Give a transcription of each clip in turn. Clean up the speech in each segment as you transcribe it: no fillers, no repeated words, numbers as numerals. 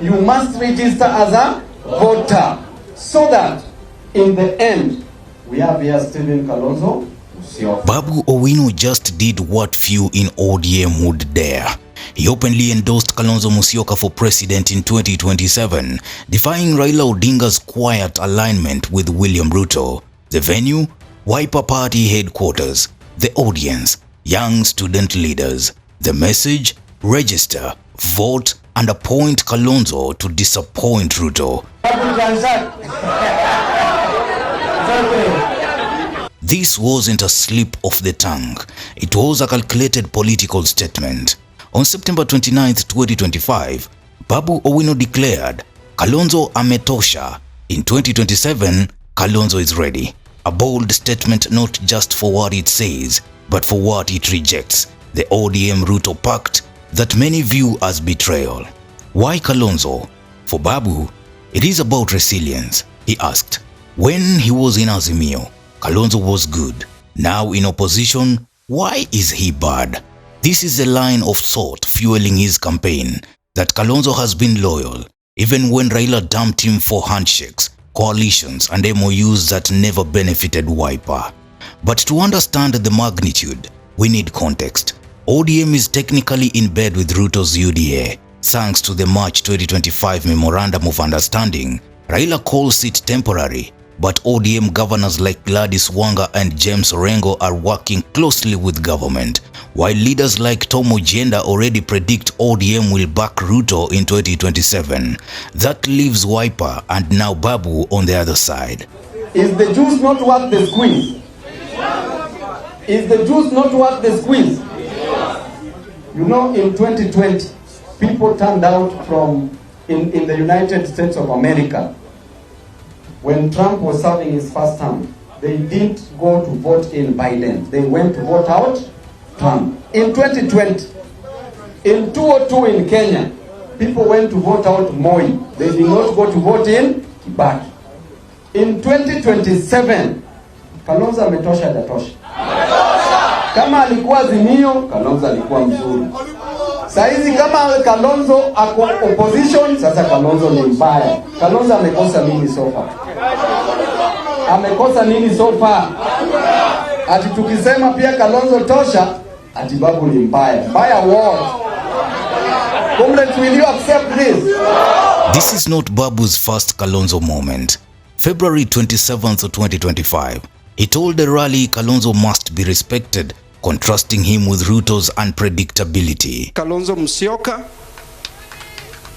You must register as a voter so that in the end we have here Stephen Kalonzo Musyoka. Babu Owino just did what few in ODM would dare. He openly endorsed Kalonzo Musyoka for president in 2027, defying Raila Odinga's quiet alignment with William Ruto. The venue? Wiper Party headquarters. The audience? Young student leaders. The message? Register, vote, and appoint Kalonzo to disappoint Ruto. This wasn't a slip of the tongue. It was a calculated political statement. On September 29, 2025, Babu Owino declared, Kalonzo ametosha. In 2027, Kalonzo is ready. A bold statement not just for what it says, but for what it rejects. The ODM Ruto pact that many view as betrayal. Why Kalonzo? For Babu, it is about resilience. He asked, when he was in Azimio, Kalonzo was good. Now in opposition, why is he bad? This is the line of thought fueling his campaign, that Kalonzo has been loyal, even when Raila dumped him for handshakes, coalitions, and MOUs that never benefited Wiper. But to understand the magnitude, we need context. ODM is technically in bed with Ruto's UDA. Thanks to the March 2025 Memorandum of Understanding, Raila calls it temporary, but ODM governors like Gladys Wanga and James Orengo are working closely with government, while leaders like Tom Ojienda already predict ODM will back Ruto in 2027. That leaves Wiper and now Babu on the other side. Is the juice not worth the squeeze? Is the juice not worth the squeeze? You know, in 2020, people turned out from in the United States of America. When Trump was serving his first term, they didn't go to vote in Biden. They went to vote out Trump. In 2020, in 2002 in Kenya, people went to vote out Moi. They did not go to vote in Kibaki. In 2027, Kalonzo ametosha datosha. Kama alikuwa Azimio, Kalonzo alikuwa mzuri. Saizi kama Kalonzo ako opposition, sasa Kalonzo ni mbaya. Kalonzo amekosa nini so far? Amekosa nini so far? Ati tukisema pia Kalonzo tosha, ati Babu ni mbaya. Mbaya what? Comrades, will you accept this? This is not Babu's first Kalonzo moment. February 27th, 2025, he told the rally Kalonzo must be respected, contrasting him with Ruto's unpredictability. Kalonzo Musyoka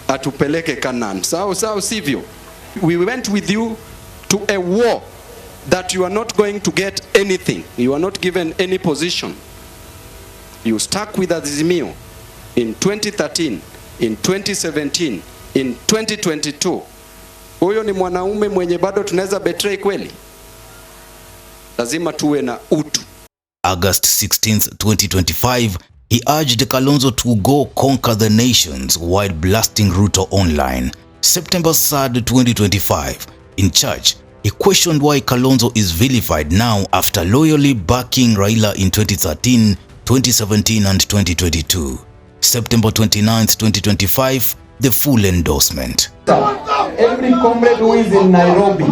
atupeleke Kanaan. Sao sivyo. We went with you to a war that you are not going to get anything. You are not given any position. You stuck with Azimio in 2013, in 2017, in 2022. Huyo ni mwanaume mwenye bado tunaweza betray kweli? Lazima tuwe na utu. August 16th, 2025, he urged Kalonzo to go conquer the nations while blasting Ruto online. September 3rd, 2025, in church, he questioned why Kalonzo is vilified now after loyally backing Raila in 2013, 2017 and 2022. September 29th, 2025, the full endorsement. Every comrade who is in Nairobi,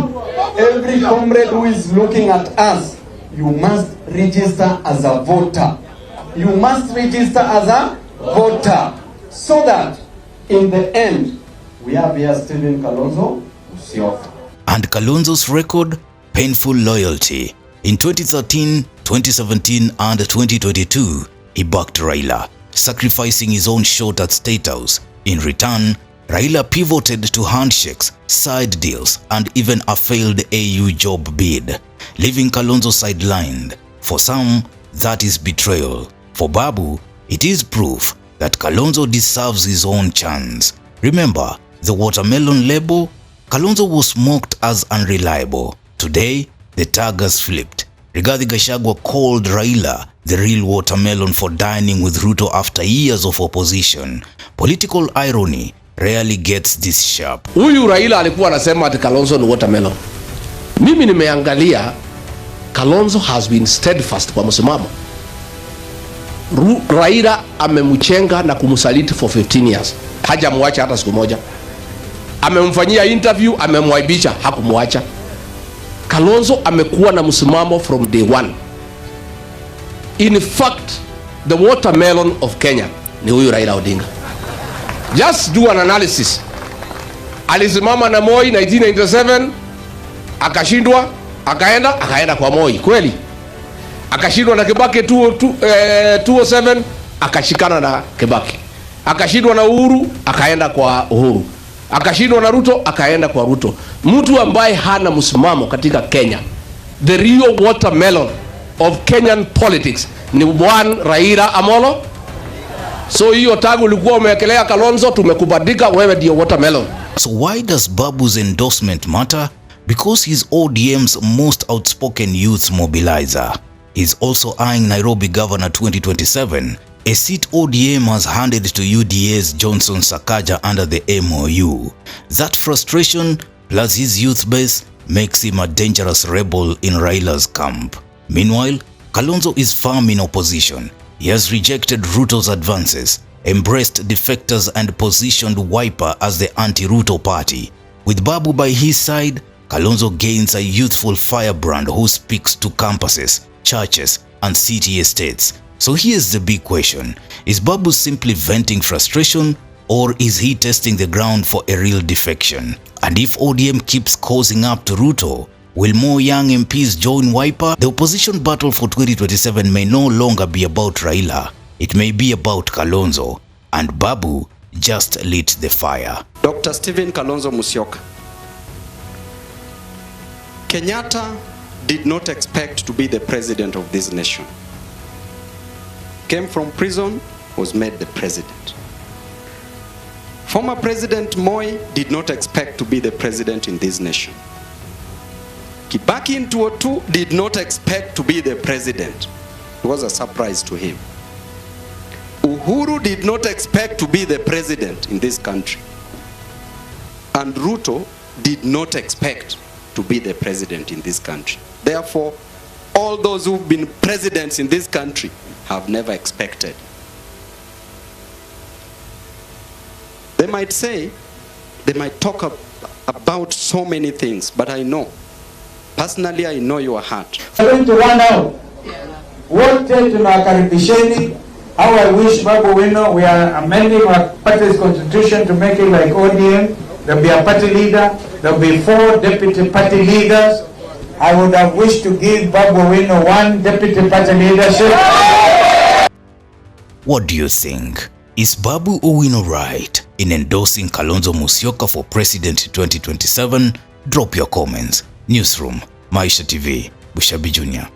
every comrade who is looking at us, you must register as a voter. You must register as a voter so that in the end we have here Stephen Kalonzo Musyoka. And Kalonzo's record? Painful loyalty. In 2013, 2017 and 2022, he backed Raila, sacrificing his own shot at State House. In return, Raila pivoted to handshakes, side deals, and even a failed AU job bid, leaving Kalonzo sidelined. For some, that is betrayal. For Babu, it is proof that Kalonzo deserves his own chance. Remember, the watermelon label? Kalonzo was mocked as unreliable. Today, the tag has flipped. Rigathi Gachagua called Raila the real watermelon for dining with Ruto after years of opposition. Political irony rarely gets this sharp. Huyu Raila alikuwa anasema ati Kalonzo ni watermelon. Mimi nimeangalia, Kalonzo has been steadfast kwa msimamo. Raila amemchenga na kumsaliti for 15 years. Hajamwacha hata siku moja. amemfanyia interview, amemwaibisha, hakumwacha. Kalonzo amekuwa na msimamo from day one. In fact, the watermelon of Kenya ni huyu Raila Odinga. Just do an analysis. Alisimama na Moi 1997, akashindwa, akaenda kwa Moi, kweli? Akashindwa na Kibaki 2007, akashikana na Kibaki. Akashindwa na Uhuru, akaenda kwa Uhuru. Akashindwa na Ruto, akaenda kwa Ruto. Mtu ambaye hana msimamo katika Kenya, the real watermelon of Kenyan politics, ni one Raila Amolo. So hiyo tagu ulikuwa umewekelea Kalonzo, tumekubadika, wewe ndio watermelon. So why does Babu's endorsement matter? Because he's ODM's most outspoken youth mobilizer. He's also eyeing Nairobi Governor 2027, a seat ODM has handed to UDA's Johnson Sakaja under the MOU. That frustration plus his youth base makes him a dangerous rebel in Raila's camp. Meanwhile, Kalonzo is firm in opposition. He has rejected Ruto's advances, embraced defectors and positioned Wiper as the anti-Ruto party. With Babu by his side, Kalonzo gains a youthful firebrand who speaks to campuses, churches and city estates. So here's the big question. Is Babu simply venting frustration, or is he testing the ground for a real defection? And if ODM keeps causing up to Ruto, will more young MPs join Wiper? The opposition battle for 2027 may no longer be about Raila. It may be about Kalonzo, and Babu just lit the fire. Dr. Stephen Kalonzo Musyoka. Kenyatta did not expect to be the president of this nation. Came from prison, was made the president. Former President Moi did not expect to be the president in this nation. Kibaki in 2002 did not expect to be the president. It was a surprise to him. Uhuru did not expect to be the president in this country. And Ruto did not expect to be the president in this country. Therefore, all those who've been presidents in this country have never expected. They might say, they might talk about so many things, but I know, personally I know your heart. Going to run out. Wote tunakaribisheni. How I wish Babu Owino, we are amending our party's constitution to make it like ODM. There'll be a party leader. There'll be 4 deputy party leaders. I would have wished to give Babu Owino 1 deputy party leadership. What do you think? Is Babu Owino right in endorsing Kalonzo Musyoka for president 2027? Drop your comments. Newsroom, Maisha TV, Bushabi Jr.